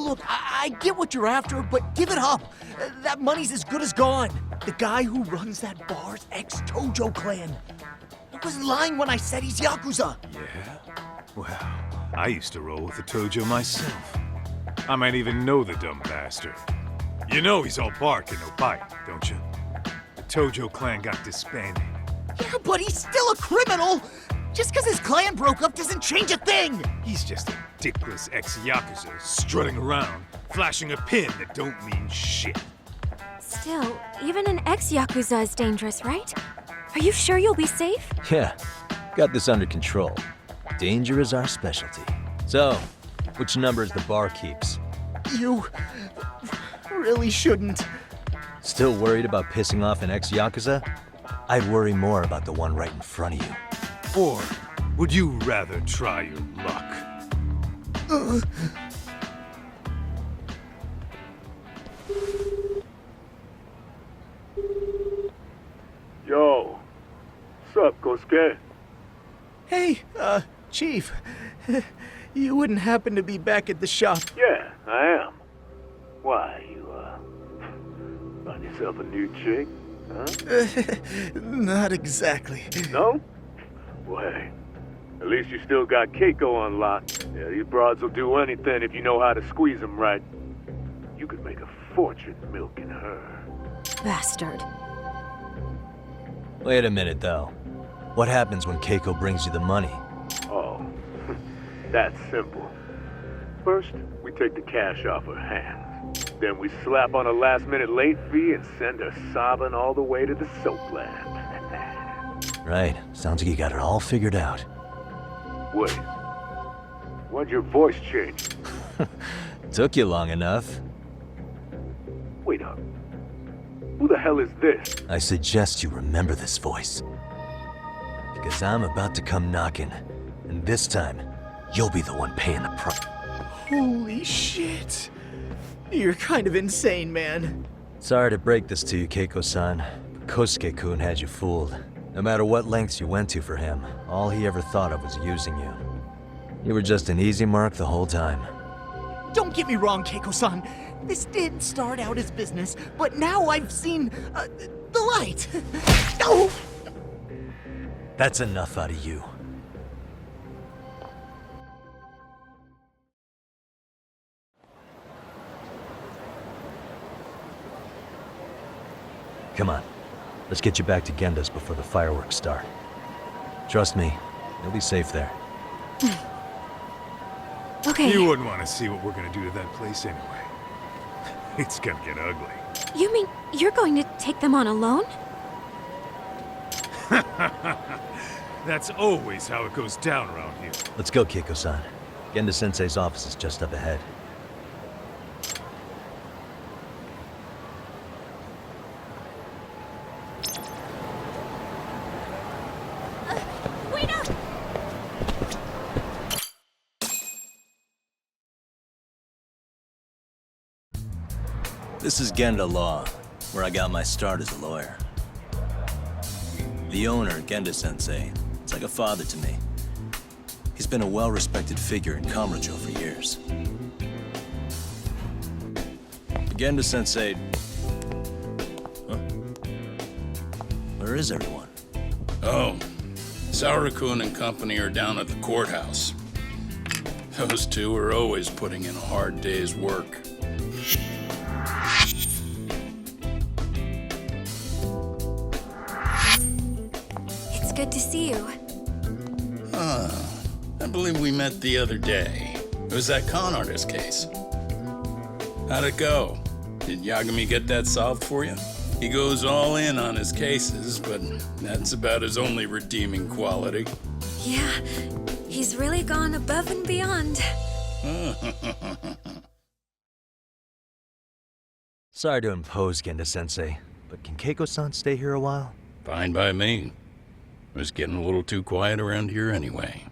Look, I get what you're after, but give it up. That money's as good as gone. The guy who runs that bar's ex-Tojo clan. I wasn't lying when I said he's Yakuza. Yeah? Well, I used to roll with the Tojo myself. I might even know the dumb bastard. You know he's all bark and no bite, don't you? The Tojo clan got disbanded. Yeah, but he's still a criminal! Just because his clan broke up doesn't change a thing! He's just a dickless ex-Yakuza strutting around, flashing a pin that don't mean shit. Still, even an ex-Yakuza is dangerous, right? Are you sure you'll be safe? Yeah, got this under control. Danger is our specialty. So, which numbers the bar keeps? You really shouldn't. Still worried about pissing off an ex-Yakuza? I'd worry more about the one right in front of you. Or would you rather try your luck? Yo, sup, Kosuke? Hey, Chief. You wouldn't happen to be back at the shop? Yeah, I am. Why, you, find yourself a new chick, huh? Not exactly. No? Well, hey, at least you still got Keiko on lock. Yeah, these broads will do anything if you know how to squeeze them right. You could make a fortune milking her. Bastard. Wait a minute, though. What happens when Keiko brings you the money? Oh, that's simple. First, we take the cash off her hands. Then we slap on a last-minute late fee and send her sobbing all the way to the soapland. Right. Sounds like you got it all figured out. Wait. Why'd your voice change? Took you long enough. Wait up. Who the hell is this? I suggest you remember this voice. Because I'm about to come knocking. And this time, you'll be the one paying the price. Holy shit. You're kind of insane, man. Sorry to break this to you, Keiko-san, but Kosuke-kun had you fooled. No matter what lengths you went to for him, all he ever thought of was using you. You were just an easy mark the whole time. Don't get me wrong, Keiko-san. This did start out as business, but now I've seen, the light. Oh! That's enough out of you. Come on, let's get you back to Genda's before the fireworks start. Trust me, you'll be safe there. Okay. You wouldn't want to see what we're gonna do to that place anyway. It's gonna get ugly. You mean you're going to take them on alone? That's always how it goes down around here. Let's go, Keiko-san. Genda-sensei's office is just up ahead. Wait up! This is Genda Law, where I got my start as a lawyer. The owner, Genda-sensei, is like a father to me. He's been a well-respected figure in Kamurocho for years. Genda-sensei... Huh? Where is everyone? Oh, Saura-kun and company are down at the courthouse. Those two are always putting in a hard day's work. It's good to see you. I believe we met the other day. It was that con artist case. How'd it go? Did Yagami get that solved for you? He goes all in on his cases, but that's about his only redeeming quality. Yeah, he's really gone above and beyond. Sorry to impose, Genda-sensei, but can Keiko-san stay here a while? Fine by me. It was getting a little too quiet around here anyway.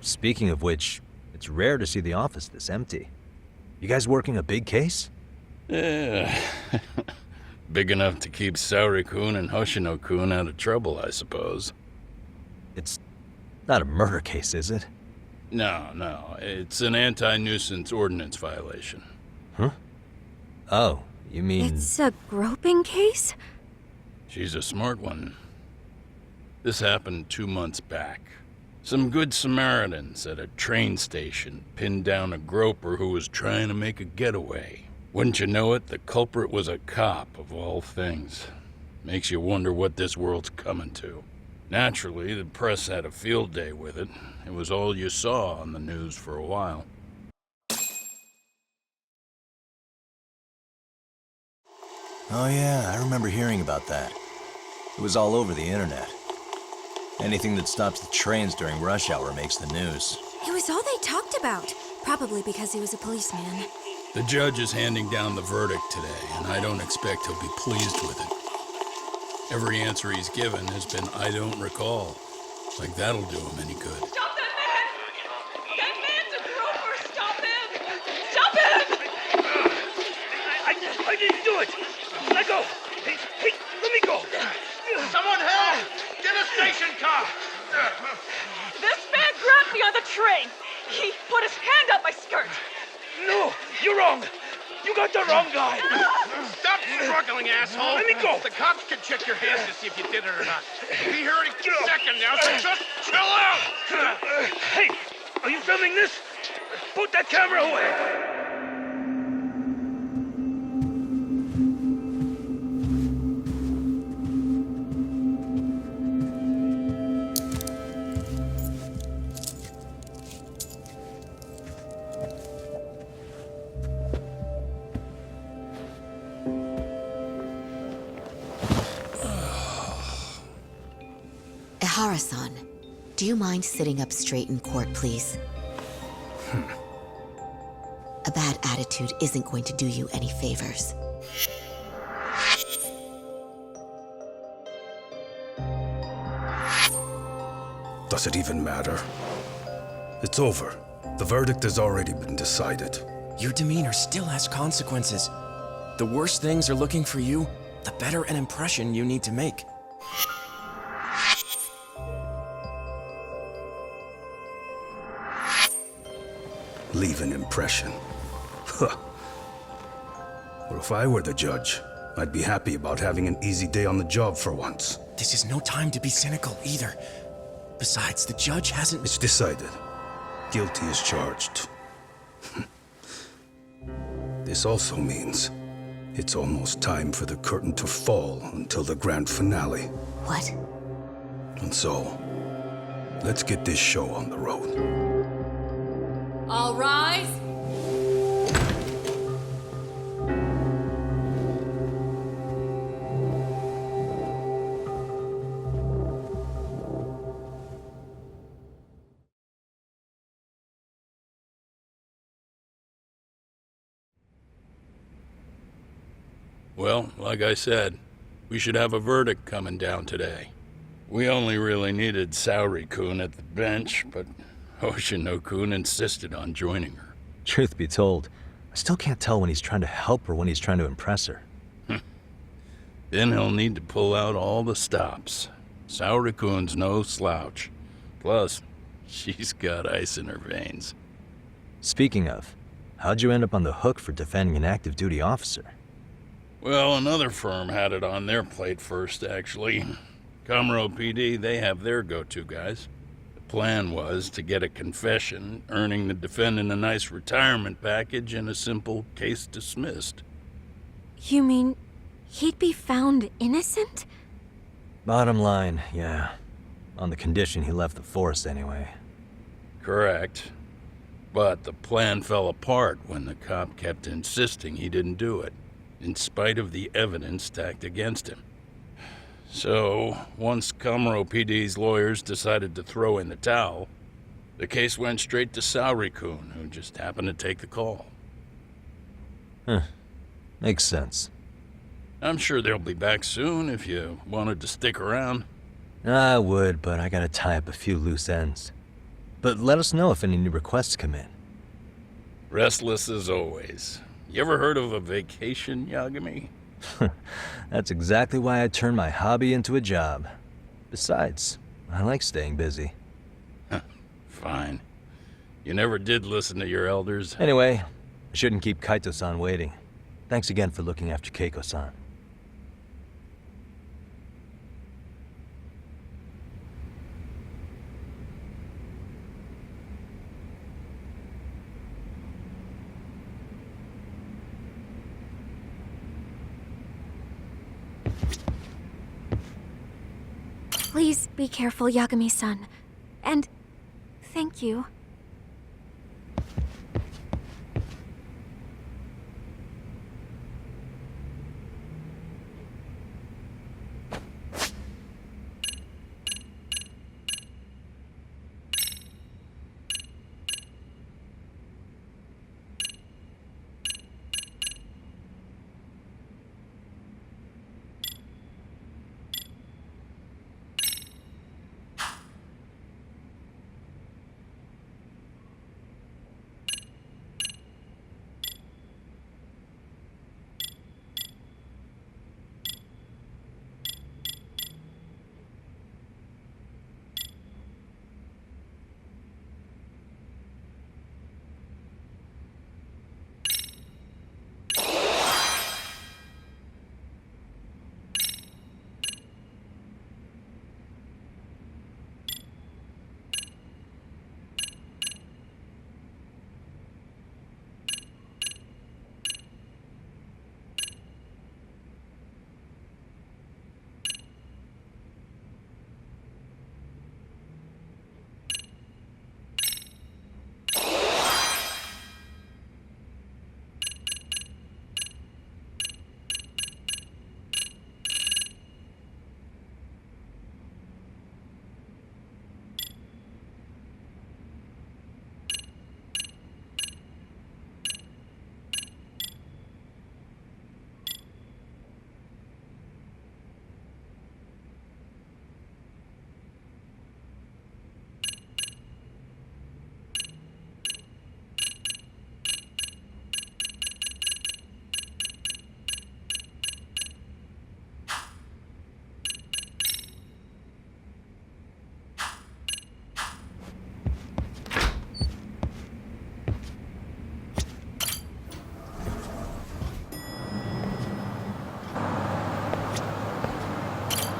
speaking of which, it's rare to see the office this empty. You guys working a big case? Yeah. Big enough to keep Saori-kun and Hoshino-kun out of trouble, I suppose. It's not a murder case, is it? No. It's an anti-nuisance ordinance violation. Huh? Oh, you mean... It's a groping case? She's a smart one. This happened 2 months back. Some good Samaritans at a train station pinned down a groper who was trying to make a getaway. Wouldn't you know it, the culprit was a cop, of all things. Makes you wonder what this world's coming to. Naturally, the press had a field day with it. It was all you saw on the news for a while. Oh yeah, I remember hearing about that. It was all over the internet. Anything that stops the trains during rush hour makes the news. It was all they talked about. Probably because he was a policeman. The judge is handing down the verdict today, and I don't expect he'll be pleased with it. Every answer he's given has been, I don't recall. Like that'll do him any good. Stop that man! That man's a groper! Stop him! Stop him! I didn't do it! Let go! Hey, let me go! Someone help! Get a station car! This man grabbed me on the train! He put his hand up my skirt! No, you're wrong! You got the wrong guy! Stop struggling, asshole! Let me go! The cops can check your hands to see if you did it or not. Be here any second now, so just chill out! Hey, are you filming this? Put that camera away! Ehara-san, do you mind sitting up straight in court, please? A bad attitude isn't going to do you any favors. Does it even matter? It's over. The verdict has already been decided. Your demeanor still has consequences. The worse things are looking for you, the better an impression you need to make. Leave an impression. Huh. Well, if I were the judge, I'd be happy about having an easy day on the job for once. This is no time to be cynical either. Besides, the judge hasn't... It's decided. Guilty is charged. This also means it's almost time for the curtain to fall until the grand finale. What? And so, let's get this show on the road. All rise! Well, like I said, we should have a verdict coming down today. We only really needed Saori-kun at the bench, but Hoshino-kun insisted on joining her. Truth be told, I still can't tell when he's trying to help or when he's trying to impress her. Then he'll need to pull out all the stops. Saori-kun's no slouch. Plus, she's got ice in her veins. Speaking of, how'd you end up on the hook for defending an active duty officer? Well, another firm had it on their plate first, actually. Comro PD, they have their go-to guys. The plan was to get a confession, earning the defendant a nice retirement package and a simple case dismissed. You mean he'd be found innocent? Bottom line, yeah. On the condition he left the force anyway. Correct. But the plan fell apart when the cop kept insisting he didn't do it, in spite of the evidence stacked against him. So, once Comro PD's lawyers decided to throw in the towel, the case went straight to Saori-kun, who just happened to take the call. Makes sense. I'm sure they'll be back soon if you wanted to stick around. I would, but I gotta tie up a few loose ends. But let us know if any new requests come in. Restless as always. You ever heard of a vacation, Yagami? That's exactly why I turned my hobby into a job. Besides, I like staying busy. Fine. You never did listen to your elders. Anyway, I shouldn't keep Kaito-san waiting. Thanks again for looking after Keiko-san. Please be careful, Yagami-san. And thank you.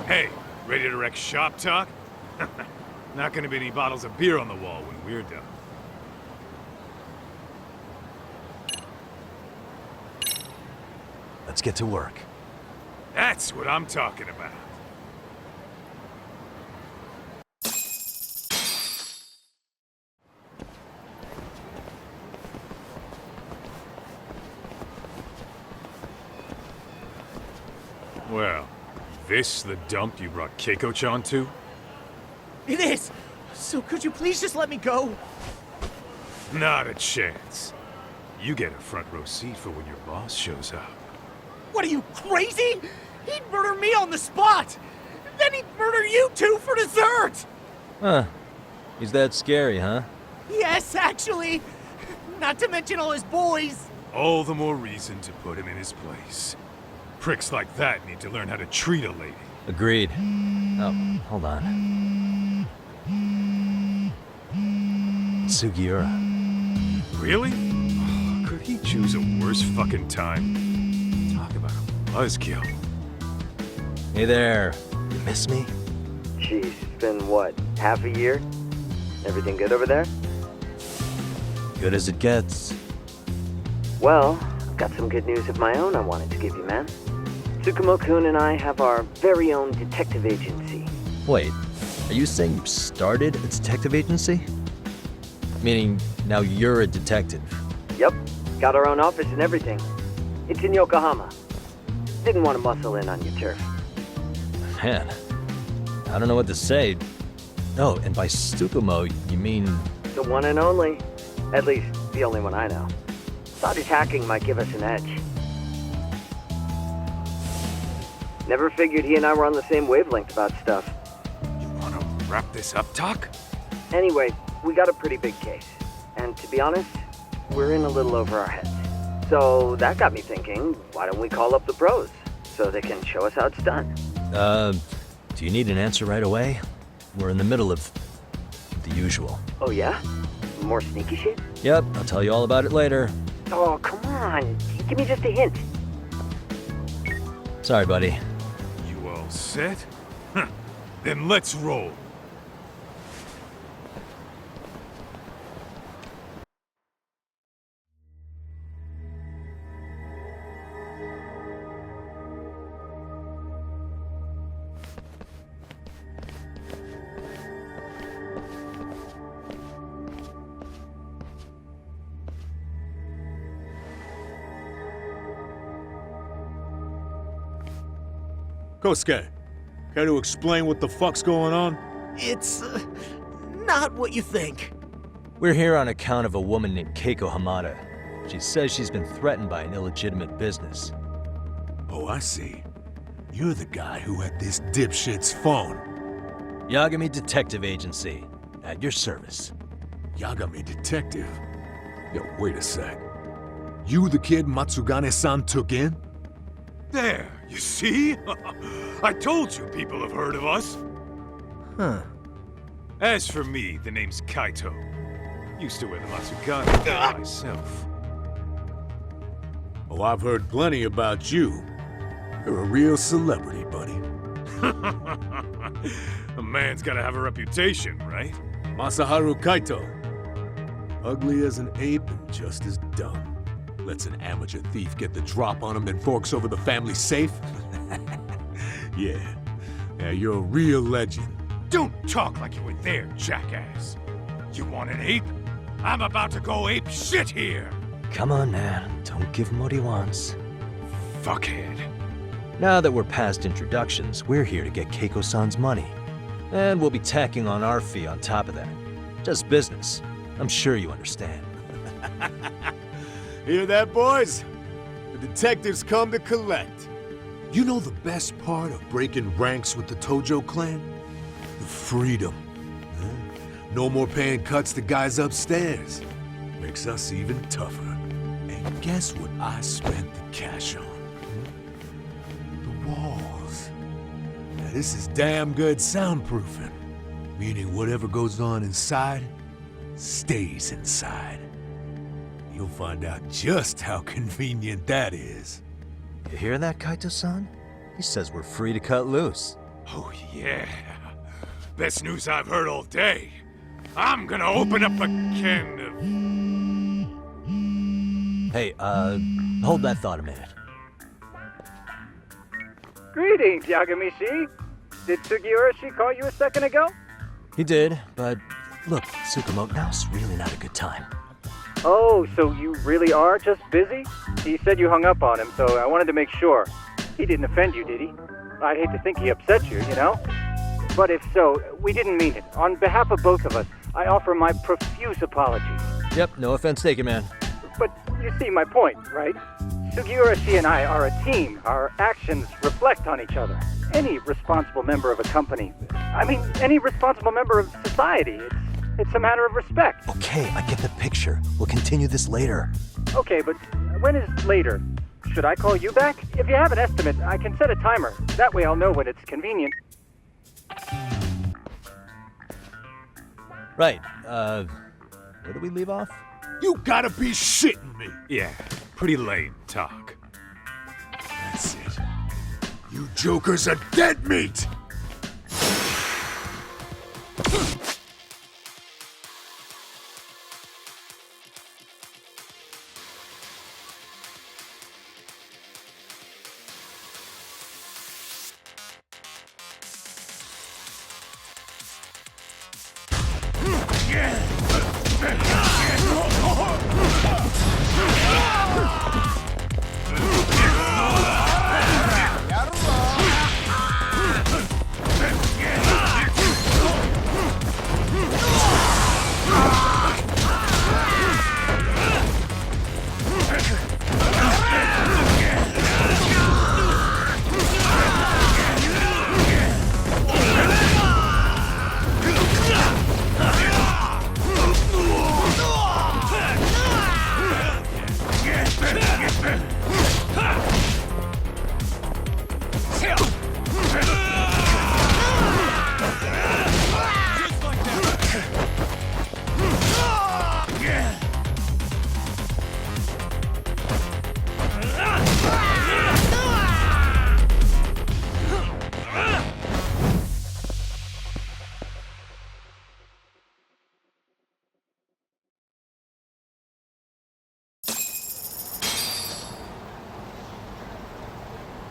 Hey, ready to wreck shop talk? Not gonna be any bottles of beer on the wall when we're done. Let's get to work. That's what I'm talking about. Well, this the dump you brought Keiko-chan to? It is! So could you please just let me go? Not a chance. You get a front row seat for when your boss shows up. What are you, crazy? He'd murder me on the spot! Then he'd murder you two for dessert! Huh. He's that scary, huh? Yes, actually. Not to mention all his boys. All the more reason to put him in his place. Pricks like that need to learn how to treat a lady. Agreed. Oh, hold on. Sugiura. Really? Could he choose a worse fucking time? Talk about a buzzkill. Hey there. You miss me? Jeez, it's been what, half a year? Everything good over there? Good as it gets. Well, I've got some good news of my own I wanted to give you, man. Tsukumo-kun and I have our very own detective agency. Wait, are you saying you started a detective agency? Meaning, now you're a detective? Yep, got our own office and everything. It's in Yokohama. Didn't want to muscle in on your turf. Man, I don't know what to say. Oh, and by Tsukumo, you mean... The one and only. At least, the only one I know. Thought his hacking might give us an edge. Never figured he and I were on the same wavelength about stuff. You wanna wrap this up, Doc? Anyway, we got a pretty big case. And to be honest, we're in a little over our heads. So that got me thinking, why don't we call up the pros so they can show us how it's done? Do you need an answer right away? We're in the middle of the usual. Oh yeah? More sneaky shit? Yep, I'll tell you all about it later. Oh, come on. Give me just a hint. Sorry, buddy. You all set? Huh. Then let's roll. Kosuke, care to explain what the fuck's going on? It's not what you think. We're here on account of a woman named Keiko Hamada. She says she's been threatened by an illegitimate business. Oh, I see. You're the guy who had this dipshit's phone. Yagami Detective Agency, at your service. Yagami Detective? Yo, wait a sec. You the kid Matsugane-san took in? There, you see? I told you people have heard of us. Huh. As for me, the name's Kaito. Used to wear the Matsugane myself. Oh, I've heard plenty about you. You're a real celebrity, buddy. A man's gotta have a reputation, right? Masaharu Kaito. Ugly as an ape and just as dumb. Lets an amateur thief get the drop on him, then forks over the family safe? Yeah, you're a real legend. Don't talk like you were there, jackass. You want an ape? I'm about to go ape shit here. Come on, man. Don't give him what he wants. Fuckhead. Now that we're past introductions, we're here to get Keiko-san's money. And we'll be tacking on our fee on top of that. Just business. I'm sure you understand. Hear that, boys? The detectives come to collect. You know the best part of breaking ranks with the Tojo clan? The freedom. No more paying cuts to guys upstairs. Makes us even tougher. And guess what I spent the cash on? The walls. Now this is damn good soundproofing. Meaning whatever goes on inside, stays inside. You'll find out just how convenient that is. You hear that, Kaito-san? He says we're free to cut loose. Oh, yeah. Best news I've heard all day. I'm gonna open up a can of... Hey, hold that thought a minute. Greetings, Yagami-shi. Did Sugiura-shi call you a second ago? He did, but look, Tsukumo, now's really not a good time. Oh, so you really are just busy? He said you hung up on him, so I wanted to make sure. He didn't offend you, did he? I'd hate to think he upset you, you know? But if so, we didn't mean it. On behalf of both of us, I offer my profuse apologies. Yep, no offense taken, man. But you see my point, right? Sugiura-shi and I are a team. Our actions reflect on each other. Any responsible member of a company, any responsible member of society, it's a matter of respect. Okay, I get the picture. We'll continue this later. Okay, but when is later? Should I call you back? If you have an estimate, I can set a timer. That way I'll know when it's convenient. Right, where do we leave off? You gotta be shitting me! Yeah, pretty lame talk. That's it. You jokers are dead meat!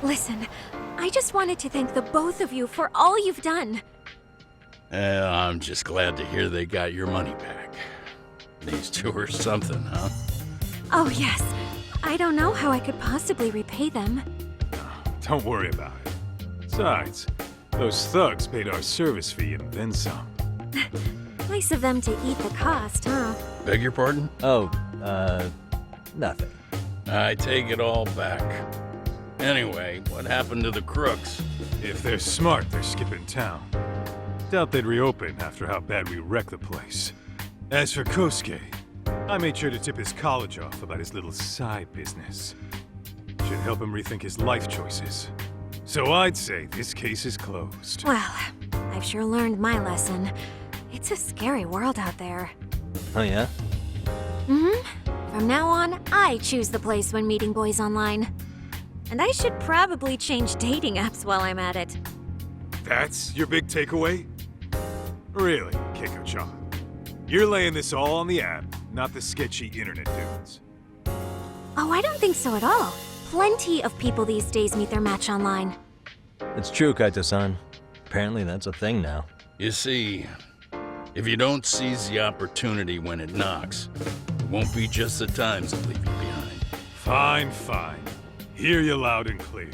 Listen, I just wanted to thank the both of you for all you've done. I'm just glad to hear they got your money back. These two are something, huh? Oh, yes. I don't know how I could possibly repay them. Don't worry about it. Besides, those thugs paid our service fee and then some. Nice of them to eat the cost, huh? Beg your pardon? Oh, nothing. I take it all back. Anyway, what happened to the crooks? If they're smart, they're skipping town. Doubt they'd reopen after how bad we wrecked the place. As for Kosuke, I made sure to tip his college off about his little side business. Should help him rethink his life choices. So I'd say this case is closed. Well, I've sure learned my lesson. It's a scary world out there. Oh, yeah? Mm-hmm. From now on, I choose the place when meeting boys online. And I should probably change dating apps while I'm at it. That's your big takeaway? Really, Keiko-chan? You're laying this all on the app, not the sketchy internet dudes. Oh, I don't think so at all. Plenty of people these days meet their match online. It's true, Kaito-san. Apparently that's a thing now. You see, if you don't seize the opportunity when it knocks, it won't be just the times that leave you behind. Fine, fine. Hear you loud and clear.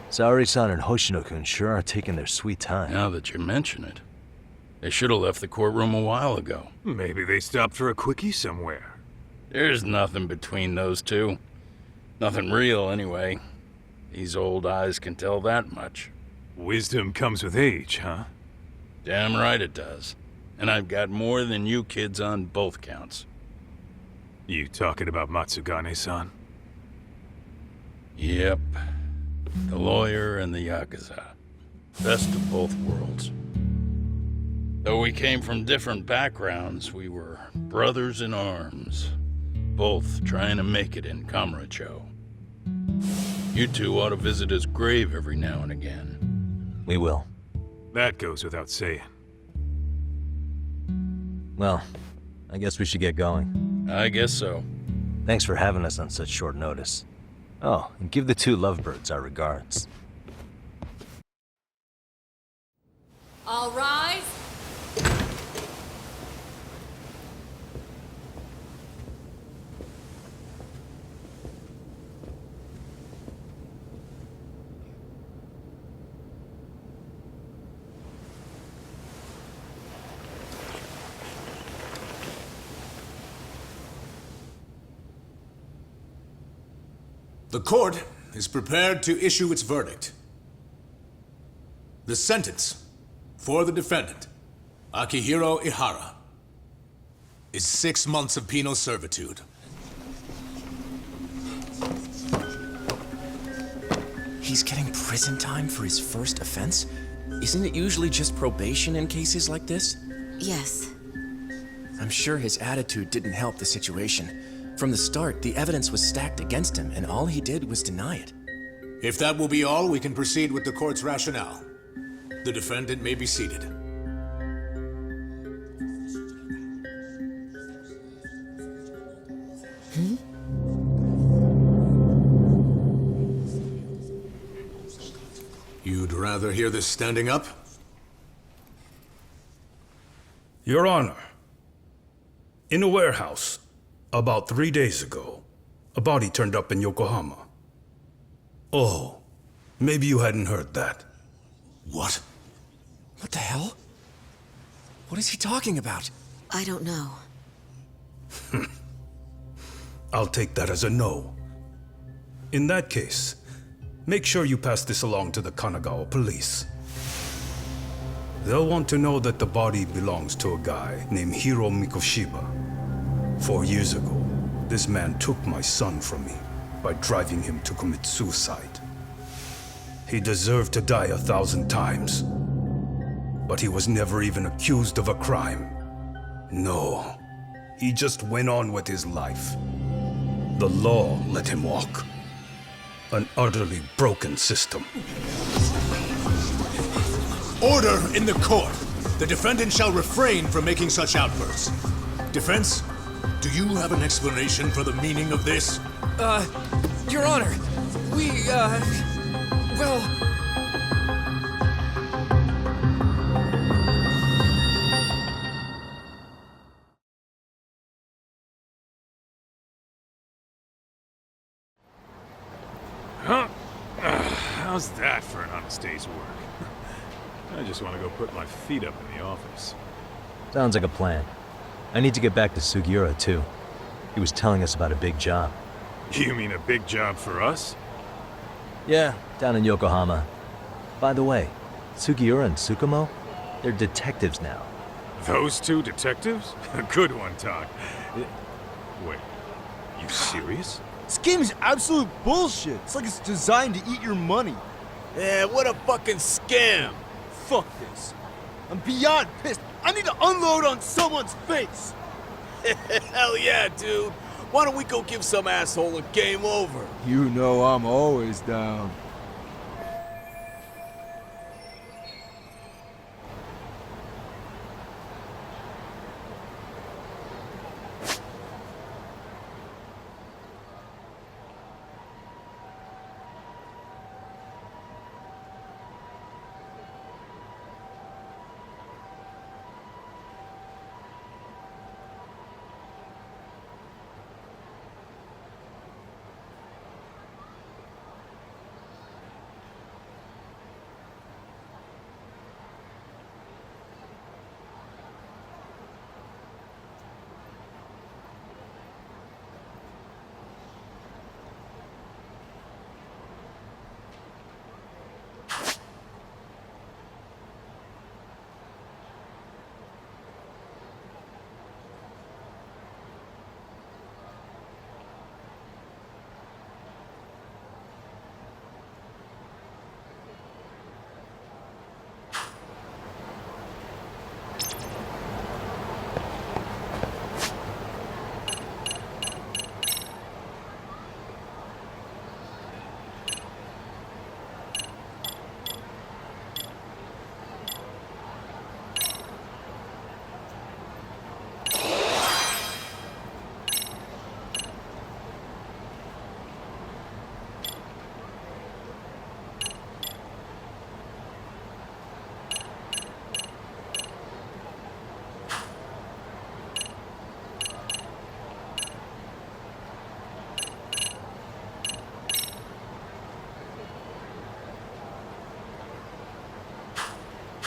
Saori-san and Hoshino-kun sure are taking their sweet time. Now that you mention it, they should have left the courtroom a while ago. Maybe they stopped for a quickie somewhere. There's nothing between those two. Nothing real, anyway. These old eyes can tell that much. Wisdom comes with age, huh? Damn right it does. And I've got more than you kids on both counts. You talking about Matsugane-san? Yep. The lawyer and the Yakuza. Best of both worlds. Though we came from different backgrounds, we were brothers in arms. Both trying to make it in Kamurocho. You two ought to visit his grave every now and again. We will. That goes without saying. Well, I guess we should get going. I guess so. Thanks for having us on such short notice. Oh, and give the two lovebirds our regards. All rise. The court is prepared to issue its verdict. The sentence for the defendant, Akihiro Ihara, is 6 months of penal servitude. He's getting prison time for his first offense? Isn't it usually just probation in cases like this? Yes. I'm sure his attitude didn't help the situation. From the start, the evidence was stacked against him, and all he did was deny it. If that will be all, we can proceed with the court's rationale. The defendant may be seated. You'd rather hear this standing up? Your Honor, in a warehouse, about 3 days ago, a body turned up in Yokohama. Oh, maybe you hadn't heard that. What? What the hell? What is he talking about? I don't know. I'll take that as a no. In that case, make sure you pass this along to the Kanagawa police. They'll want to know that the body belongs to a guy named Hiro Mikoshiba. 4 years ago, this man took my son from me by driving him to commit suicide. He deserved to die 1,000 times, but he was never even accused of a crime. No, he just went on with his life. The law let him walk. An utterly broken system. Order in the court! The defendant shall refrain from making such outbursts. Defense, do you have an explanation for the meaning of this? Your Honor, well... Huh? How's that for an honest day's work? I just want to go put my feet up in the office. Sounds like a plan. I need to get back to Sugiura, too. He was telling us about a big job. You mean a big job for us? Yeah, down in Yokohama. By the way, Sugiura and Tsukumo, they're detectives now. Those two detectives? Good one, Todd. Wait, you serious? This game is absolute bullshit. It's like it's designed to eat your money. Yeah, what a fucking scam. Fuck this. I'm beyond pissed. I need to unload on someone's face. Hell yeah, dude. Why don't we go give some asshole a game over? You know I'm always down.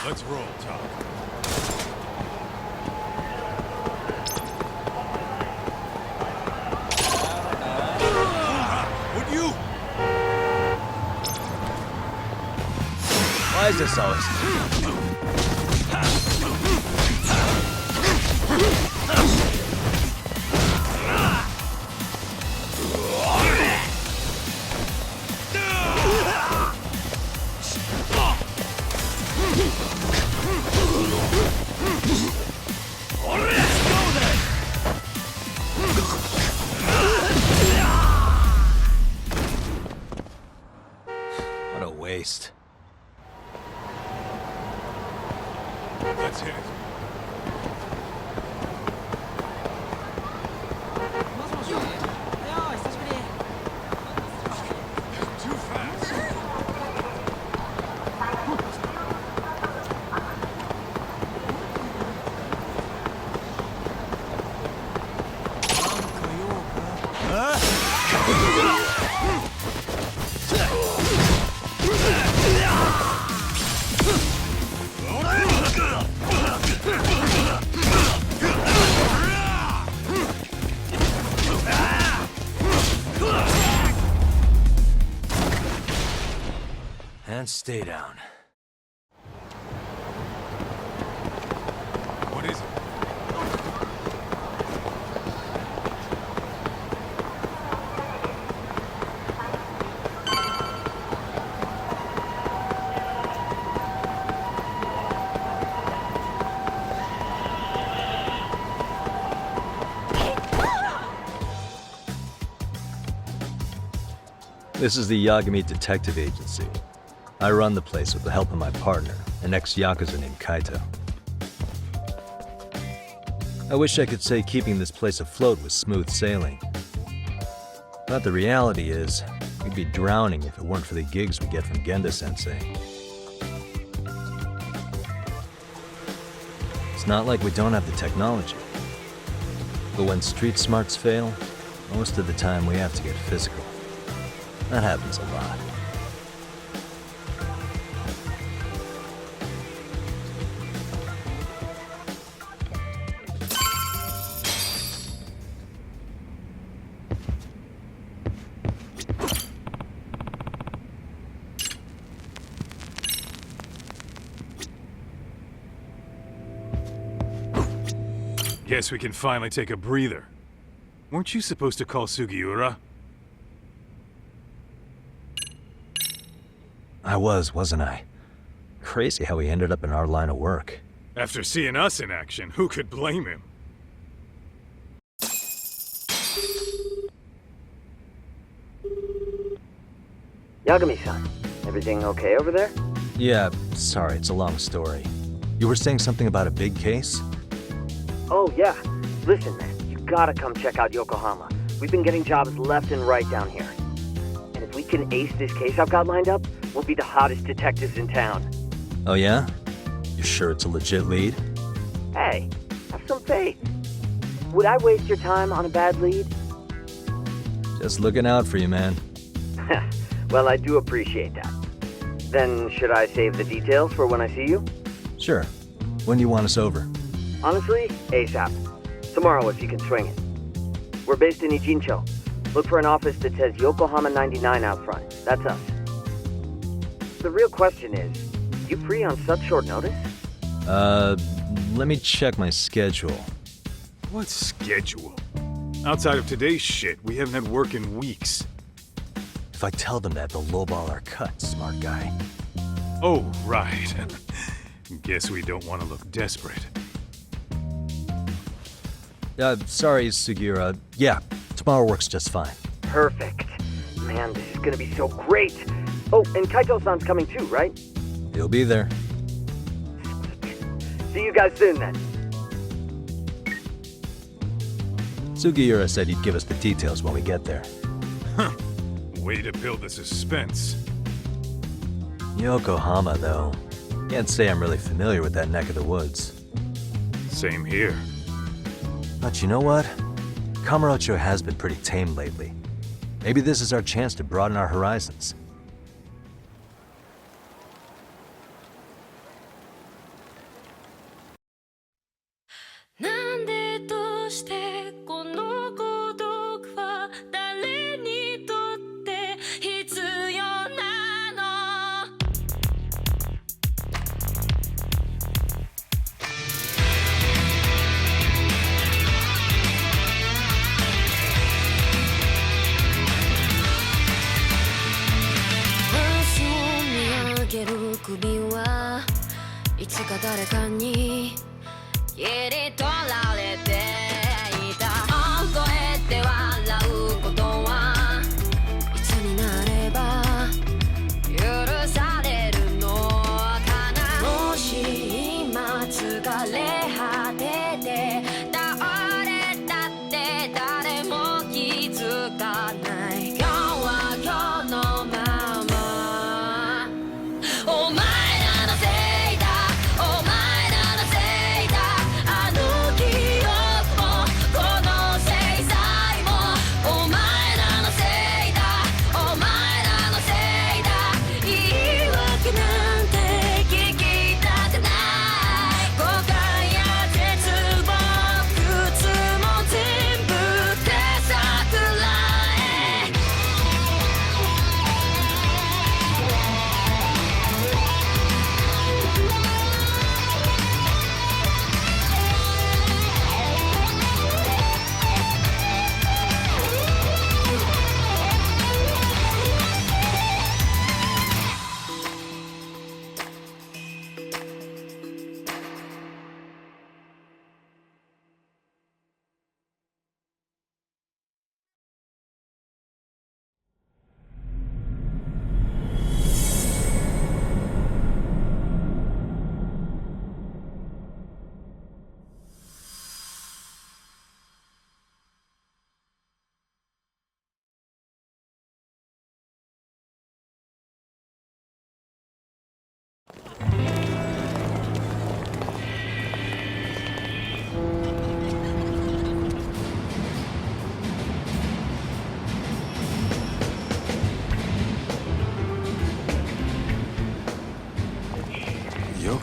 Let's roll, Todd. Would you? Why is this always... What a waste. Let's hit it. Too fast. And stay down. What is it? This is the Yagami Detective Agency. I run the place with the help of my partner, an ex-Yakuza named Kaito. I wish I could say keeping this place afloat was smooth sailing. But the reality is, we'd be drowning if it weren't for the gigs we get from Genda-sensei. It's not like we don't have the technology. But when street smarts fail, most of the time we have to get physical. That happens a lot. Guess we can finally take a breather. Weren't you supposed to call Sugiura? I wasn't I? Crazy how he ended up in our line of work. After seeing us in action, who could blame him? Yagami-san, everything okay over there? Yeah, sorry, it's a long story. You were saying something about a big case? Oh, yeah. Listen, man, you gotta come check out Yokohama. We've been getting jobs left and right down here. And if we can ace this case I've got lined up, we'll be the hottest detectives in town. Oh yeah? You sure it's a legit lead? Hey, have some faith. Would I waste your time on a bad lead? Just looking out for you, man. Well, I do appreciate that. Then, should I save the details for when I see you? Sure. When do you want us over? Honestly, ASAP. Tomorrow if you can swing it. We're based in Ijincho. Look for an office that says Yokohama 99 out front. That's us. The real question is, you free on such short notice? Let me check my schedule. What schedule? Outside of today's shit, we haven't had work in weeks. If I tell them that, they'll lowball our cut, smart guy. Oh, right. Guess we don't want to look desperate. Sorry, Sugiura. Yeah, tomorrow works just fine. Perfect. Man, this is gonna be so great. Oh, and Kaito-san's coming too, right? He'll be there. See you guys soon then. Sugiura said he'd give us the details when we get there. Huh. Way to build the suspense. Yokohama, though. Can't say I'm really familiar with that neck of the woods. Same here. But you know what? Kamurocho has been pretty tame lately. Maybe this is our chance to broaden our horizons.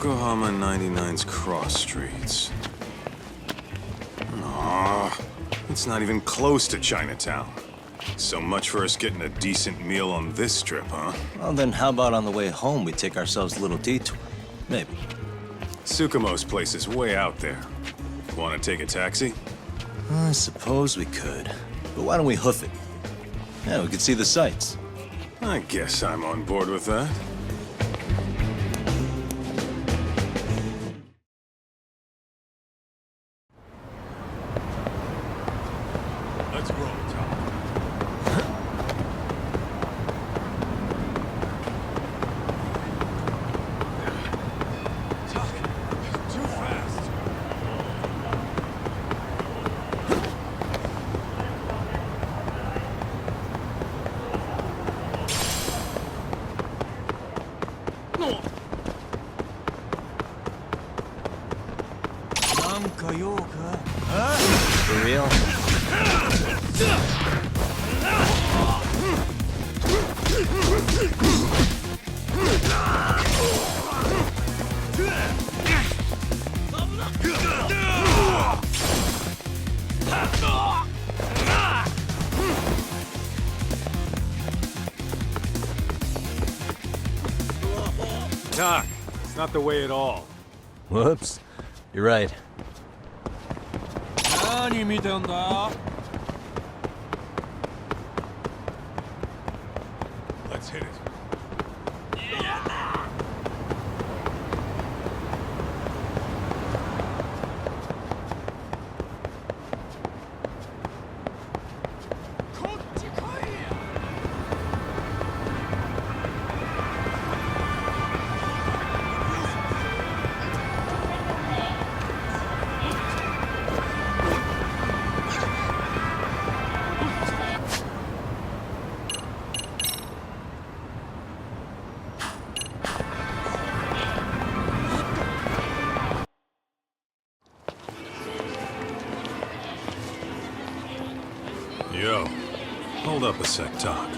Yokohama 99's cross streets. Aw, it's not even close to Chinatown. So much for us getting a decent meal on this trip, huh? Well, then how about on the way home we take ourselves a little detour? Maybe. Tsukumo's place is way out there. Want to take a taxi? I suppose we could. But why don't we hoof it? Yeah, we could see the sights. I guess I'm on board with that. Let's roll, Tom. Too fast. For real? Doc, it's not the way at all. Whoops. You're right. Let's hit it. Yo, hold up a sec, Doc.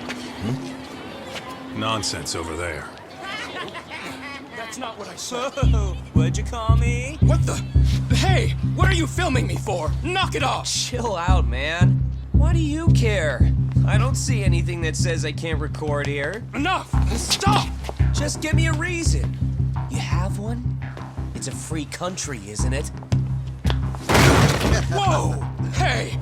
Nonsense over there. That's not what I said. What'd you call me? What the? Hey, what are you filming me for? Knock it off! Chill out, man. Why do you care? I don't see anything that says I can't record here. Enough! Stop! Just give me a reason. You have one? It's a free country, isn't it? Whoa! Hey!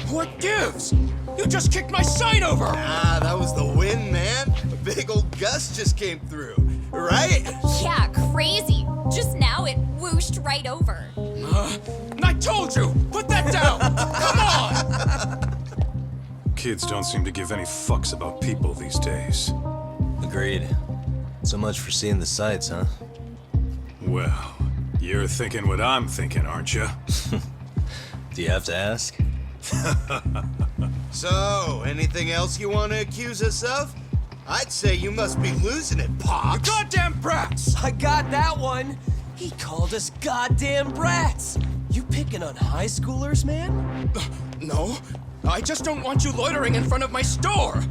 What gives? You just kicked my sign over! Ah, that was the wind, man. A big old gust just came through, right? Yeah, crazy. Just now it whooshed right over. I told you! Put that down! Come on! Kids don't seem to give any fucks about people these days. Agreed. So much for seeing the sights, huh? Well, you're thinking what I'm thinking, aren't you? Do you have to ask? So, anything else you want to accuse us of? I'd say you must be losing it, Pops. You goddamn brats! I got that one. He called us goddamn brats. You picking on high schoolers, man? No, I just don't want you loitering in front of my store.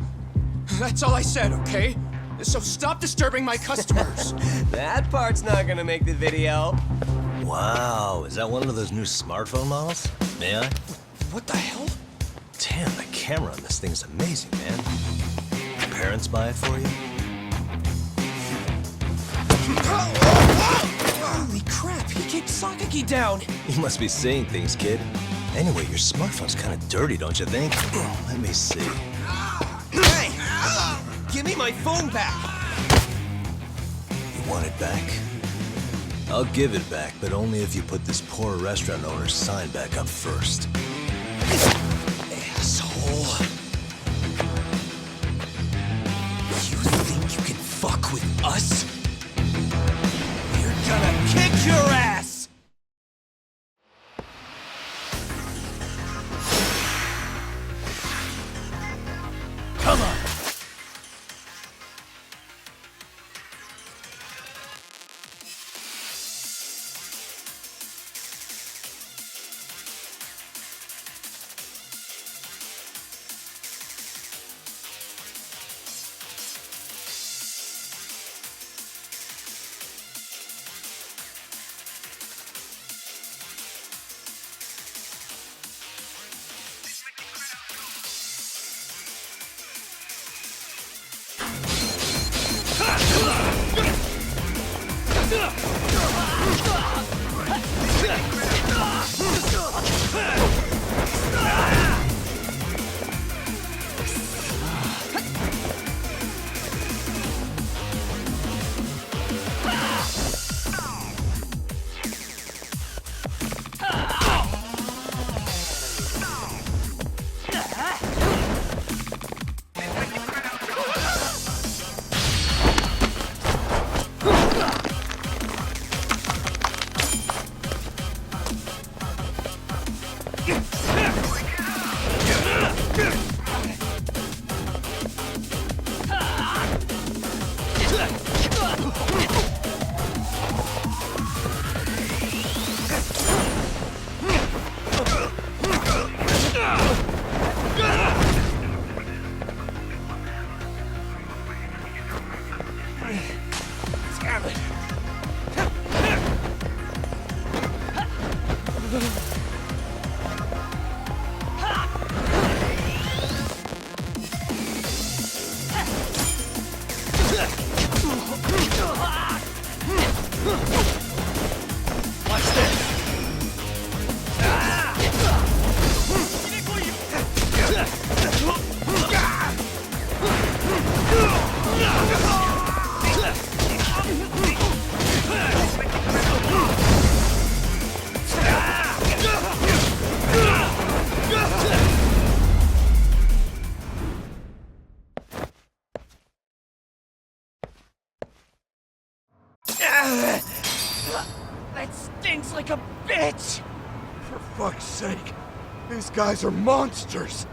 That's all I said, okay? So stop disturbing my customers. That part's not gonna make the video. Wow, is that one of those new smartphone models? May I? What the hell? Damn, the camera on this thing is amazing, man. Your parents buy it for you? Holy crap, he kicked Sakaki down. You must be seeing things, kid. Anyway, your smartphone's kind of dirty, don't you think? Let me see. Hey! Give me my phone back! You want it back? I'll give it back, but only if you put this poor restaurant owner's sign back up first. Asshole. You think you can fuck with us? We're gonna kick your ass! Come on! That stinks like a bitch! For fuck's sake, these guys are monsters!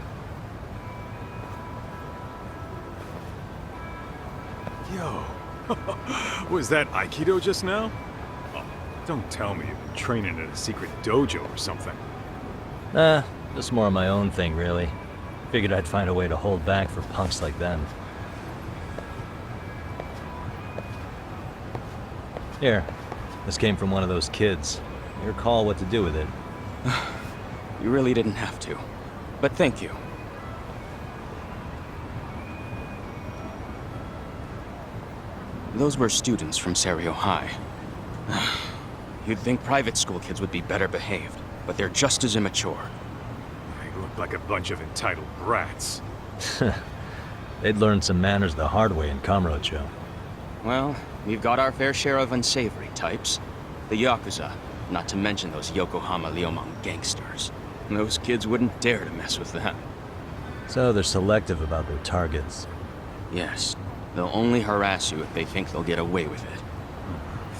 Yo, was that Aikido just now? Oh, don't tell me you've been training at a secret dojo or something. Nah, just more of my own thing, really. Figured I'd find a way to hold back for punks like them. Here, this came from one of those kids. Your call what to do with it. You really didn't have to. But thank you. Those were students from Serio High. You'd think private school kids would be better behaved, but they're just as immature. They look like a bunch of entitled brats. They'd learned some manners the hard way in Kamurocho. Well, we've got our fair share of unsavory types. The Yakuza, not to mention those Yokohama Liomang gangsters. Those kids wouldn't dare to mess with them. So they're selective about their targets. Yes. They'll only harass you if they think they'll get away with it.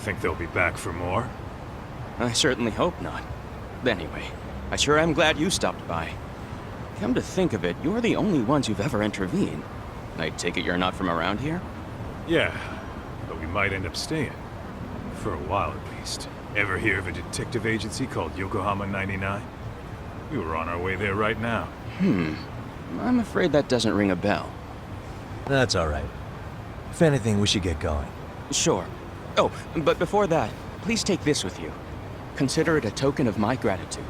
Think they'll be back for more? I certainly hope not. Anyway, I sure am glad you stopped by. Come to think of it, you're the only ones who've ever intervened. I take it you're not from around here? Yeah, but we might end up staying. For a while at least. Ever hear of a detective agency called Yokohama 99? We were on our way there right now. I'm afraid that doesn't ring a bell. That's all right. If anything, we should get going. Sure. Oh, but before that, please take this with you. Consider it a token of my gratitude.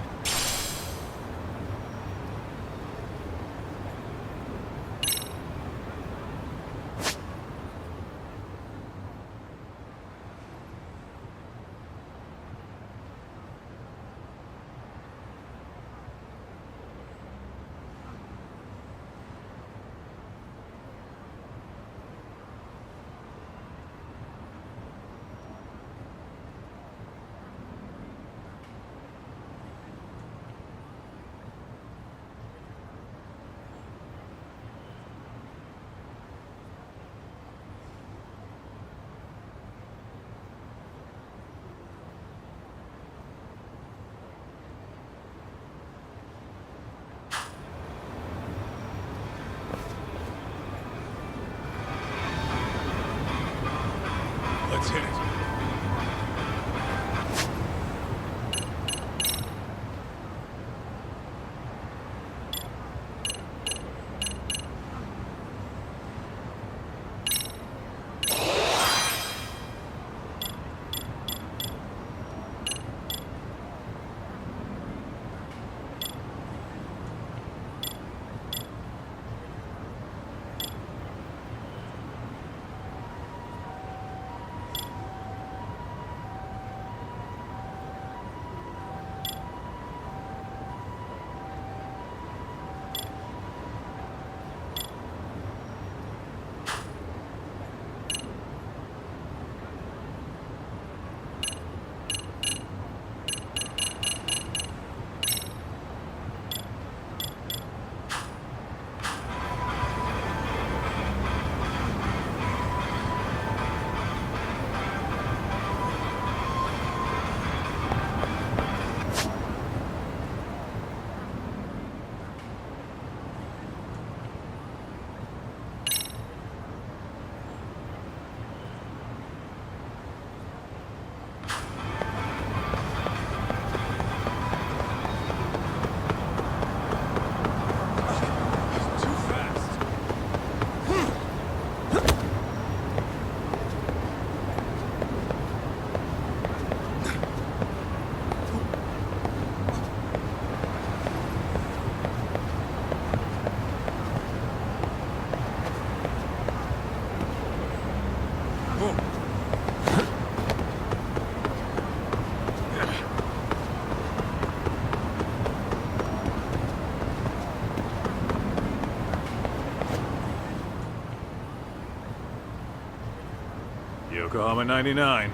Yokohama 99.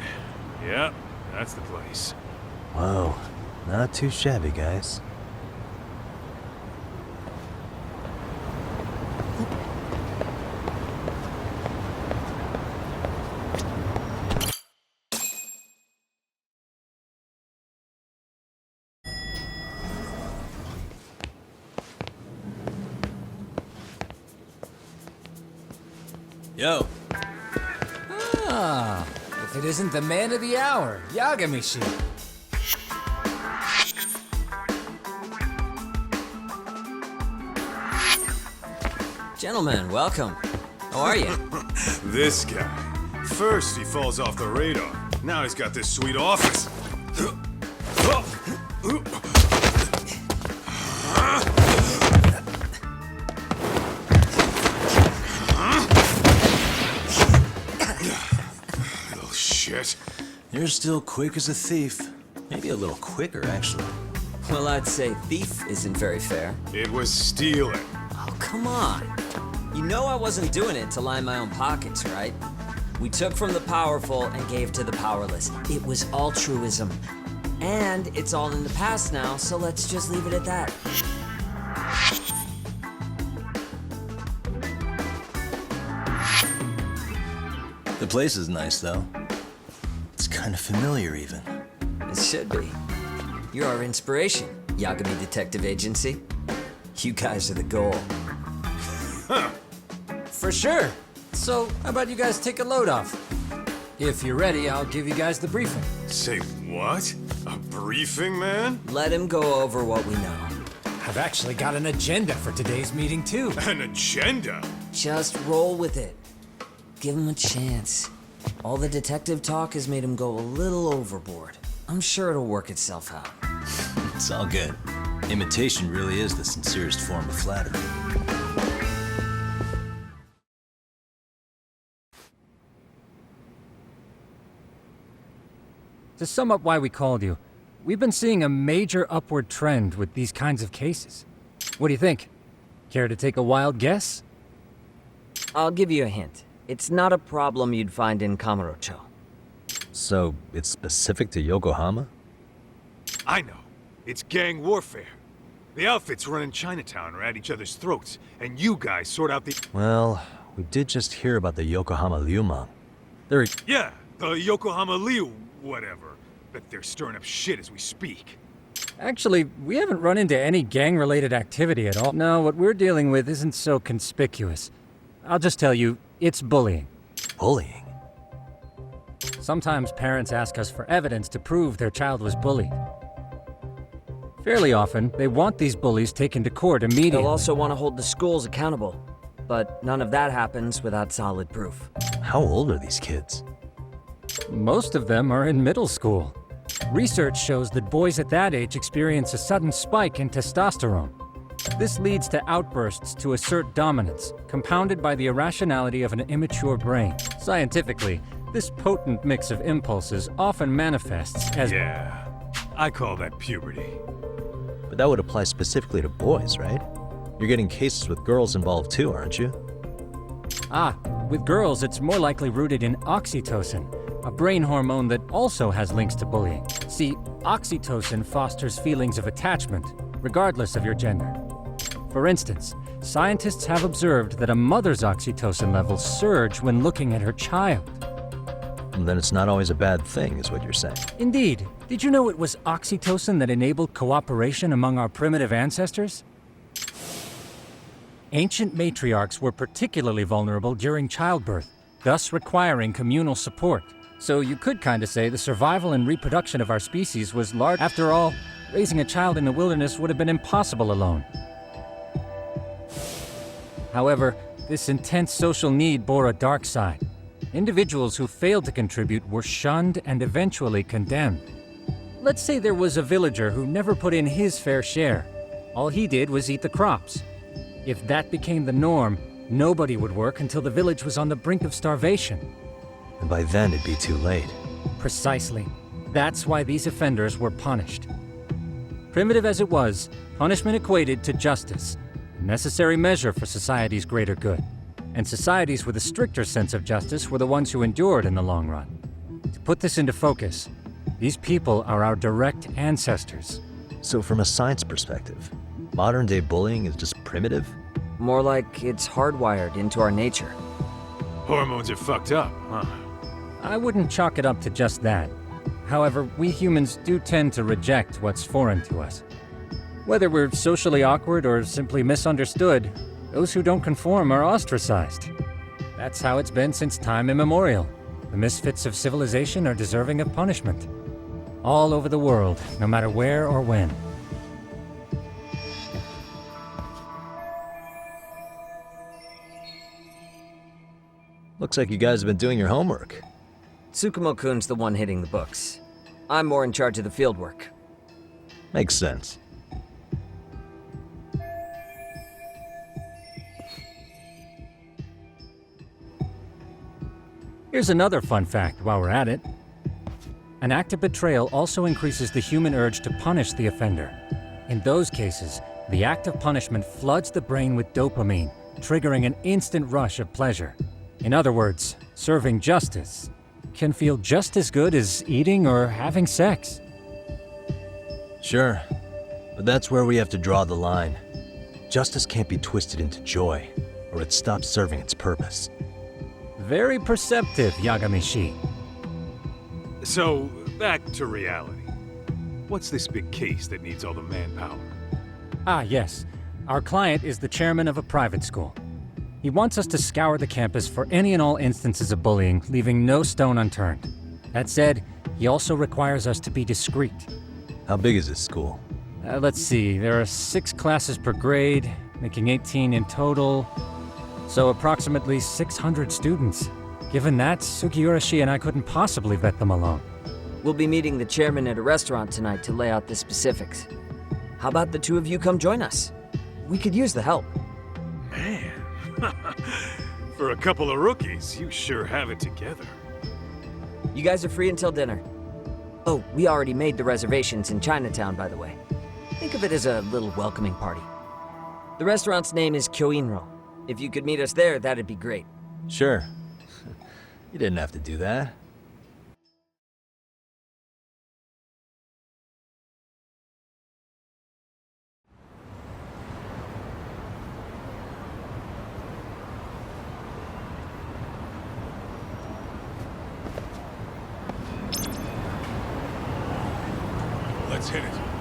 Yeah, that's the place. Whoa, not too shabby, guys. Yo. Ah, if it isn't the man of the hour, Yagami-shi. Gentlemen, welcome. How are you? This guy. First he falls off the radar. Now he's got this sweet office. Little shit. You're still quick as a thief. Maybe a little quicker, actually. Well, I'd say thief isn't very fair. It was stealing. Oh, come on. You know I wasn't doing it to line my own pockets, right? We took from the powerful and gave to the powerless. It was altruism. And it's all in the past now, so let's just leave it at that. The place is nice, though. It's kind of familiar, even. It should be. You're our inspiration, Yagami Detective Agency. You guys are the goal. For sure. So, how about you guys take a load off? If you're ready, I'll give you guys the briefing. Say what? A briefing, man? Let him go over what we know. I've actually got an agenda for today's meeting, too. An agenda? Just roll with it. Give him a chance. All the detective talk has made him go a little overboard. I'm sure it'll work itself out. It's all good. Imitation really is the sincerest form of flattery. To sum up why we called you, we've been seeing a major upward trend with these kinds of cases. What do you think? Care to take a wild guess? I'll give you a hint. It's not a problem you'd find in Kamurocho. So, it's specific to Yokohama? I know. It's gang warfare. The outfits running Chinatown are at each other's throats, and you guys sort out the... Well, we did just hear about the Yokohama Liumang. They're... Yeah, the Yokohama Liu, whatever. But they're stirring up shit as we speak. Actually, we haven't run into any gang-related activity at all. No, what we're dealing with isn't so conspicuous. I'll just tell you, it's bullying. Bullying? Sometimes parents ask us for evidence to prove their child was bullied. Fairly often, they want these bullies taken to court immediately. They'll also want to hold the schools accountable. But none of that happens without solid proof. How old are these kids? Most of them are in middle school. Research shows that boys at that age experience a sudden spike in testosterone. This leads to outbursts to assert dominance, compounded by the irrationality of an immature brain. Scientifically, this potent mix of impulses often manifests as... Yeah, I call that puberty. But that would apply specifically to boys, right? You're getting cases with girls involved too, aren't you? Ah, with girls it's more likely rooted in oxytocin, a brain hormone that also has links to bullying. See, oxytocin fosters feelings of attachment, regardless of your gender. For instance, scientists have observed that a mother's oxytocin levels surge when looking at her child. And then it's not always a bad thing, is what you're saying. Indeed. Did you know it was oxytocin that enabled cooperation among our primitive ancestors? Ancient matriarchs were particularly vulnerable during childbirth, thus requiring communal support. So you could kind of say the survival and reproduction of our species was large. After all, raising a child in the wilderness would have been impossible alone. However, this intense social need bore a dark side. Individuals who failed to contribute were shunned and eventually condemned. Let's say there was a villager who never put in his fair share. All he did was eat the crops. If that became the norm, nobody would work until the village was on the brink of starvation. And by then it'd be too late. Precisely. That's why these offenders were punished. Primitive as it was, punishment equated to justice, a necessary measure for society's greater good. and societies with a stricter sense of justice were the ones who endured in the long run. To put this into focus, these people are our direct ancestors. So from a science perspective, modern-day bullying is just primitive? More like it's hardwired into our nature. Hormones are fucked up, huh? I wouldn't chalk it up to just that. However, we humans do tend to reject what's foreign to us. Whether we're socially awkward or simply misunderstood, those who don't conform are ostracized. That's how it's been since time immemorial. The misfits of civilization are deserving of punishment. All over the world, no matter where or when. Looks like you guys have been doing your homework. Tsukumo-kun's the one hitting the books. I'm more in charge of the fieldwork. Makes sense. Here's another fun fact while we're at it. An act of betrayal also increases the human urge to punish the offender. In those cases, the act of punishment floods the brain with dopamine, triggering an instant rush of pleasure. In other words, serving justice can feel just as good as eating or having sex. Sure, but that's where we have to draw the line. Justice can't be twisted into joy, or it stops serving its purpose. Very perceptive, Yagami-shi. So, back to reality. What's this big case that needs all the manpower? Ah, yes. Our client is the chairman of a private school. He wants us to scour the campus for any and all instances of bullying, leaving no stone unturned. That said, he also requires us to be discreet. How big is this school? Let's see, there are 6 classes per grade, making 18 in total. So approximately 600 students. Given that, Sugiurashi and I couldn't possibly vet them alone. We'll be meeting the chairman at a restaurant tonight to lay out the specifics. How about the two of you come join us? We could use the help. Man, for a couple of rookies, you sure have it together. You guys are free until dinner. Oh, we already made the reservations in Chinatown, by the way. Think of it as a little welcoming party. The restaurant's name is Kyoinro. If you could meet us there, that'd be great. Sure. You didn't have to do that. Let's hit it.